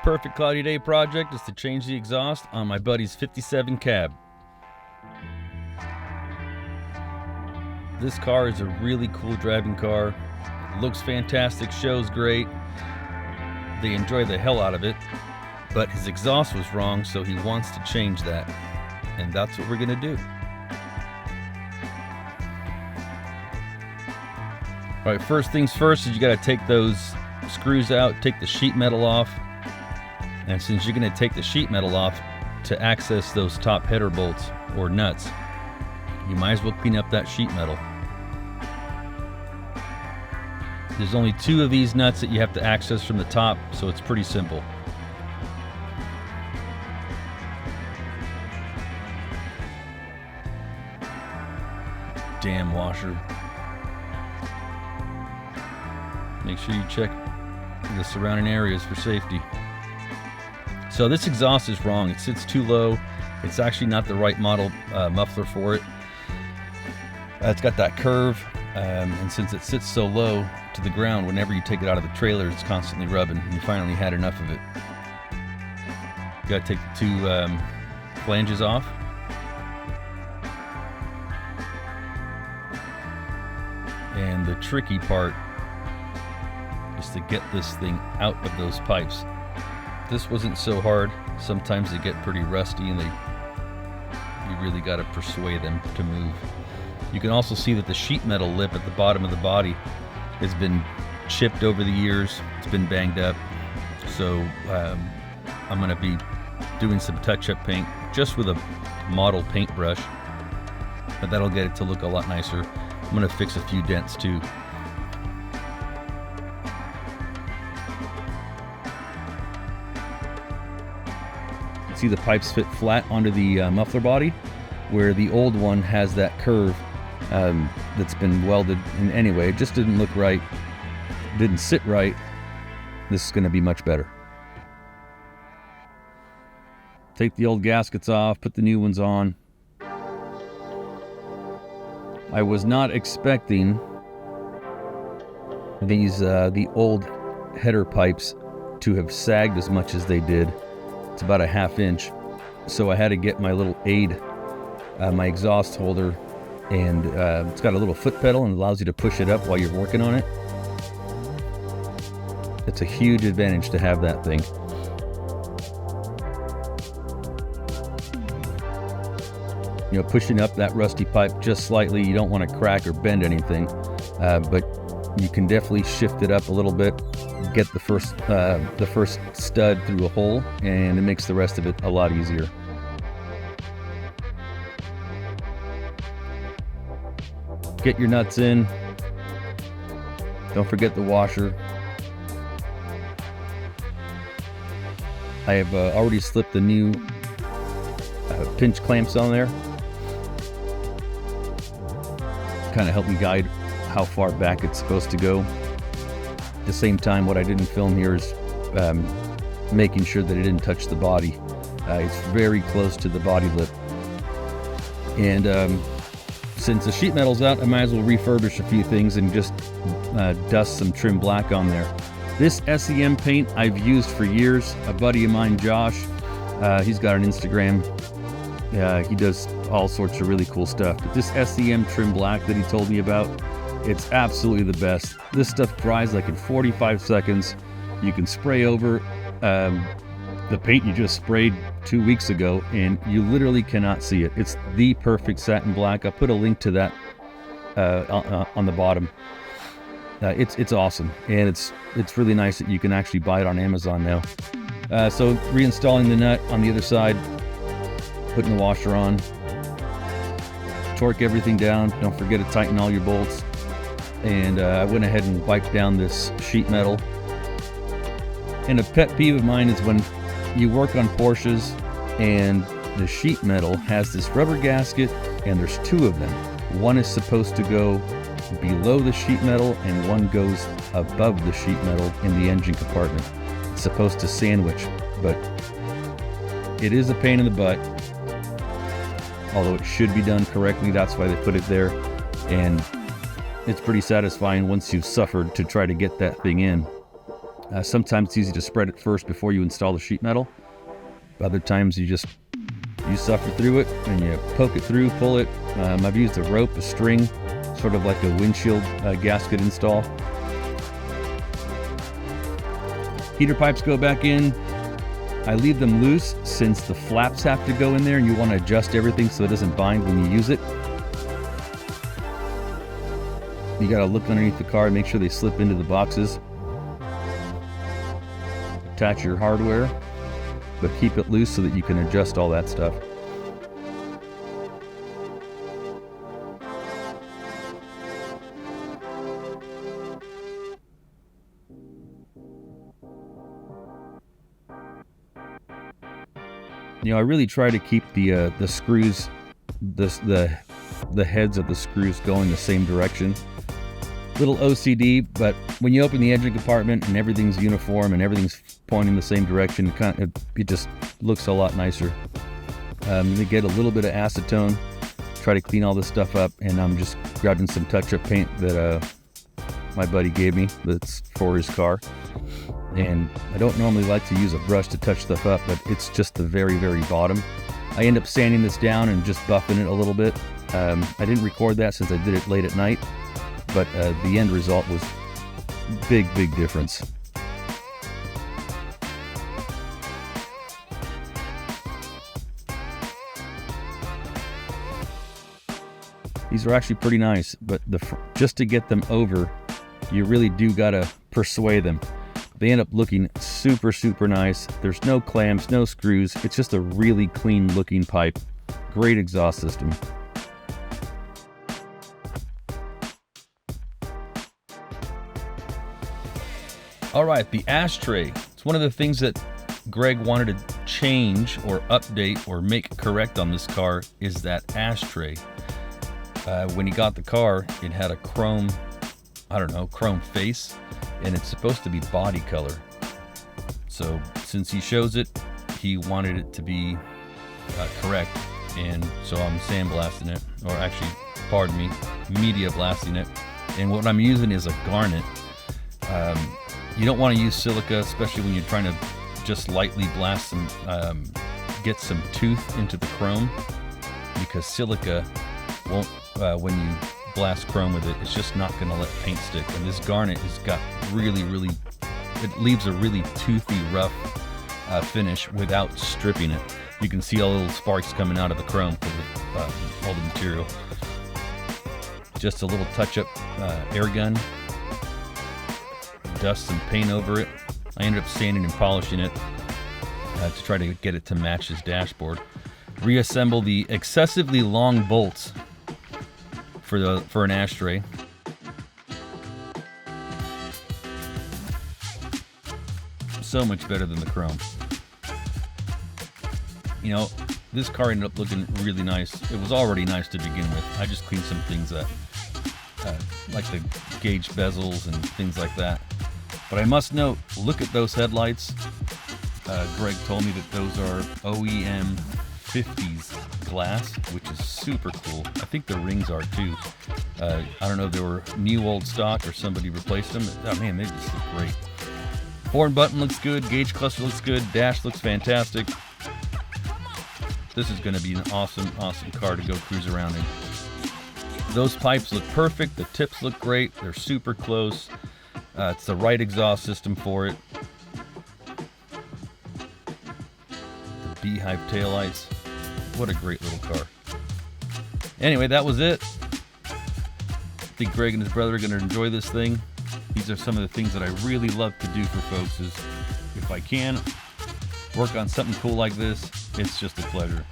perfect cloudy day project is to change the exhaust on my buddy's 57 Cab. This car is a really cool driving car. Looks fantastic, shows great. They enjoy the hell out of it, but his exhaust was wrong, so he wants to change that. And that's what we're gonna do. All right, first things first is you gotta take those screws out, take the sheet metal off. And since you're gonna take the sheet metal off to access those top header bolts or nuts, you might as well clean up that sheet metal. There's only 2 of these nuts that you have to access from the top, so it's pretty simple. Damn washer. Make sure you check the surrounding areas for safety. So this exhaust is wrong. It sits too low. It's actually not the right model muffler for it. It's got that curve, and since it sits so low to the ground, whenever you take it out of the trailer, it's constantly rubbing. And you finally had enough of it. You gotta take the 2 flanges off. And the tricky part is to get this thing out of those pipes. This wasn't so hard. Sometimes they get pretty rusty and you really got to persuade them to move. You can also see that the sheet metal lip at the bottom of the body has been chipped over the years. It's been banged up. So I'm going to be doing some touch-up paint just with a model paintbrush, but that'll get it to look a lot nicer. I'm going to fix a few dents too. See, the pipes fit flat onto the muffler body, where the old one has that curve that's been welded. And anyway, it just didn't look right, didn't sit right. This is going to be much better. Take the old gaskets off, put the new ones on. I was not expecting these the old header pipes to have sagged as much as they did. It's about a 1/2 inch, so I had to get my little aid, my exhaust holder, and it's got a little foot pedal and allows you to push it up while you're working on it. It's a huge advantage to have that thing. You know, pushing up that rusty pipe just slightly, you don't want to crack or bend anything, but you can definitely shift it up a little bit, get the first stud through a hole, and it makes the rest of it a lot easier. Get your nuts in. Don't forget the washer. I have already slipped the new pinch clamps on there. Kind of help me guide how far back it's supposed to go. At the same time, what I didn't film here is making sure that it didn't touch the body. It's very close to the body lip. And since the sheet metal's out, I might as well refurbish a few things and just dust some trim black on there. This SEM paint I've used for years. A buddy of mine, Josh, he's got an Instagram. He does all sorts of really cool stuff. But this SEM trim black that he told me about, it's absolutely the best. This stuff dries like in 45 seconds. You can spray over the paint you just sprayed 2 weeks ago, and you literally cannot see it. It's the perfect satin black. I'll put a link to that on the bottom. It's awesome, and it's really nice that you can actually buy it on Amazon now. So reinstalling the nut on the other side, putting the washer on, torque everything down. Don't forget to tighten all your bolts. And I went ahead and wiped down this sheet metal. And a pet peeve of mine is when you work on Porsches and the sheet metal has this rubber gasket, and there's 2 of them. One is supposed to go below the sheet metal and one goes above the sheet metal in the engine compartment. It's supposed to sandwich, but it is a pain in the butt. Although it should be done correctly, that's why they put it there. And it's pretty satisfying once you've suffered to try to get that thing in. Sometimes it's easy to spread it first before you install the sheet metal. Other times you suffer through it and you poke it through, pull it. I've used a rope, a string, sort of like a windshield gasket install. Heater pipes go back in. I leave them loose since the flaps have to go in there and you want to adjust everything so it doesn't bind when you use it. You got to look underneath the car and make sure they slip into the boxes. Attach your hardware, but keep it loose so that you can adjust all that stuff. You know, I really try to keep the screws, the heads of the screws going the same direction. Little OCD, but when you open the engine compartment and everything's uniform and everything's pointing the same direction, it just looks a lot nicer. You get a little bit of acetone, try to clean all this stuff up, and I'm just grabbing some touch-up paint that my buddy gave me that's for his car. And I don't normally like to use a brush to touch stuff up, but it's just the very, very bottom. I end up sanding this down and just buffing it a little bit. I didn't record that since I did it late at night, but the end result was big difference. These are actually pretty nice, but just to get them over, you really do gotta persuade them. They end up looking super nice. There's no clamps, no screws. It's just a really clean looking pipe. Great exhaust system. All right, the ashtray. It's one of the things that Greg wanted to change or update or make correct on this car is that ashtray. When he got the car, it had a chrome face, and it's supposed to be body color. So since he shows it, he wanted it to be correct, and so I'm sandblasting it, or actually, pardon me, media blasting it. And what I'm using is a garnet. You don't want to use silica, especially when you're trying to just lightly blast some, get some tooth into the chrome, because silica won't, when you blast chrome with it, it's just not going to let paint stick. And this garnet has got really, it leaves a really toothy, rough finish without stripping it. You can see all the little sparks coming out of the chrome because of all the material. Just a little touch-up air gun. Dust some paint over it. I ended up sanding and polishing it to try to get it to match his dashboard. Reassemble the excessively long bolts for an ashtray. So much better than the chrome. You know, this car ended up looking really nice. It was already nice to begin with. I just cleaned some things up, like the gauge bezels and things like that. But I must note, look at those headlights. Greg told me that those are OEM 50s glass, which is super cool. I think the rings are too. I don't know if they were new old stock or somebody replaced them. Oh man, they just look great. Horn button looks good, gauge cluster looks good, dash looks fantastic. This is going to be an awesome car to go cruise around in. Those pipes look perfect, the tips look great, they're super close. It's the right exhaust system for it. The beehive taillights. What a great little car. Anyway, that was it. I think Greg and his brother are going to enjoy this thing. These are some of the things that I really love to do for folks, is if I can work on something cool like this, it's just a pleasure.